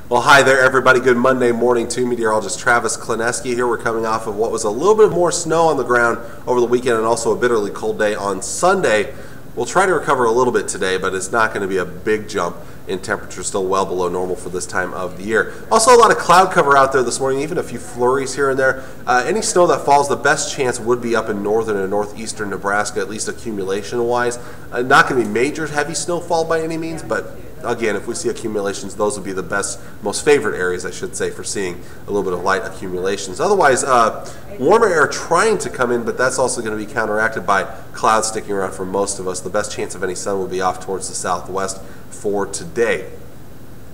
Well, hi there, everybody. Good Monday morning to meteorologist Travis Klineski here. We're coming off of what was a little bit more snow on the ground over the weekend and also a bitterly cold day on Sunday. We'll try to recover a little bit today, but it's not going to be a big jump in temperature, still well below normal for this time of the year. Also, a lot of cloud cover out there this morning, even a few flurries here and there. Any snow that falls, the best chance would be up in northern and northeastern Nebraska, at least accumulation-wise. Not going to be major heavy snowfall by any means, but again, if we see accumulations, those would be the best, most favorite areas, I should say, for seeing a little bit of light accumulations. Otherwise, warmer air trying to come in, but that's also going to be counteracted by clouds sticking around for most of us. The best chance of any sun will be off towards the southwest for today.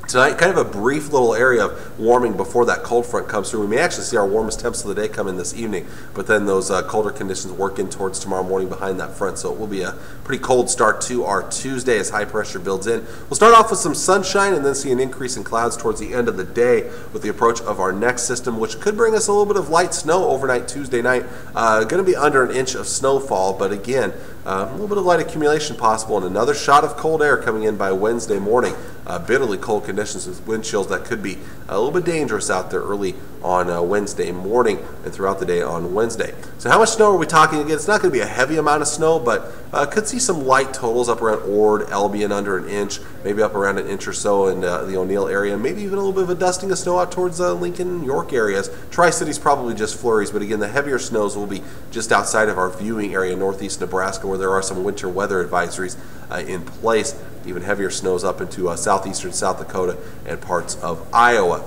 Tonight, kind of a brief little area of warming before that cold front comes through. We may actually see our warmest temps of the day come in this evening, but then those colder conditions work in towards tomorrow morning behind that front, so it will be a pretty cold start to our Tuesday as high pressure builds in. We'll start off with some sunshine and then see an increase in clouds towards the end of the day with the approach of our next system, which could bring us a little bit of light snow overnight Tuesday night. Going to be under an inch of snowfall, but again, a little bit of light accumulation possible and another shot of cold air coming in by Wednesday morning. Bitterly cold conditions with wind chills that could be a little bit dangerous out there early on Wednesday morning and throughout the day on Wednesday. So how much snow are we talking again? It's not going to be a heavy amount of snow, but could see some light totals up around Ord, Albion under an inch, maybe up around an inch or so in the O'Neill area, maybe even a little bit of a dusting of snow out towards Lincoln, York areas. Tri-Cities probably just flurries, but again, the heavier snows will be just outside of our viewing area, northeast Nebraska, where there are some winter weather advisories in place. Even heavier snows up into southeastern South Dakota and parts of Iowa.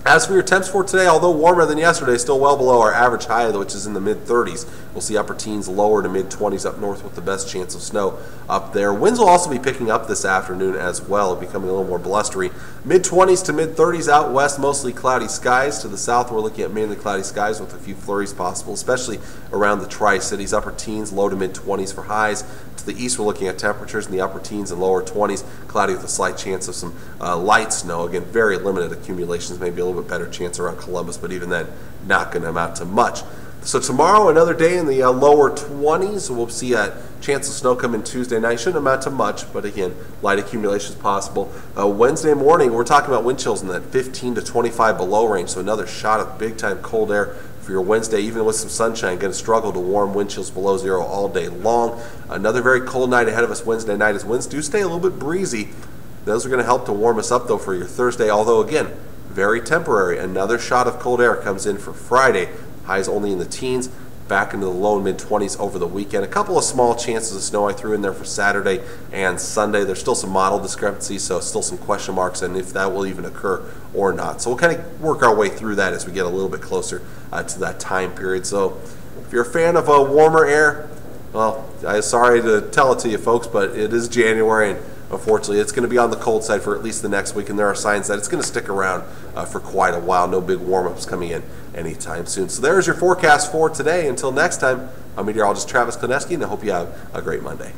As for your temps for today, although warmer than yesterday, still well below our average high, which is in the mid-30s. We'll see upper teens, lower to mid-20s up north with the best chance of snow up there. Winds will also be picking up this afternoon as well, becoming a little more blustery. Mid-20s to mid-30s out west, mostly cloudy skies. To the south, we're looking at mainly cloudy skies with a few flurries possible, especially around the Tri-Cities. Upper teens, low to mid-20s for highs. To the east, we're looking at temperatures in the upper teens and lower 20s, cloudy with a slight chance of some light snow. Again, very limited accumulations, maybe a little bit better chance around Columbus, but even then, not going to amount to much. So tomorrow, another day in the lower 20s. We'll see a chance of snow come in Tuesday night. Shouldn't amount to much, but again, light accumulations possible. Wednesday morning, we're talking about wind chills in that 15 to 25 below range, so another shot of big-time cold air for your Wednesday, even with some sunshine. Going to struggle to warm, wind chills below zero all day long. Another very cold night ahead of us Wednesday night as winds do stay a little bit breezy. Those are going to help to warm us up, though, for your Thursday, although, again, very temporary. Another shot of cold air comes in for Friday. Highs only in the teens, back into the low and mid-20s over the weekend. A couple of small chances of snow I threw in there for Saturday and Sunday. There's still some model discrepancies, so still some question marks and if that will even occur or not. So we'll kind of work our way through that as we get a little bit closer to that time period. So if you're a fan of warmer air, well, I'm sorry to tell it to you folks, but it is January and unfortunately, it's going to be on the cold side for at least the next week, and there are signs that it's going to stick around for quite a while. No big warm-ups coming in anytime soon. So there's your forecast for today. Until next time, I'm meteorologist Travis Klineski, and I hope you have a great Monday.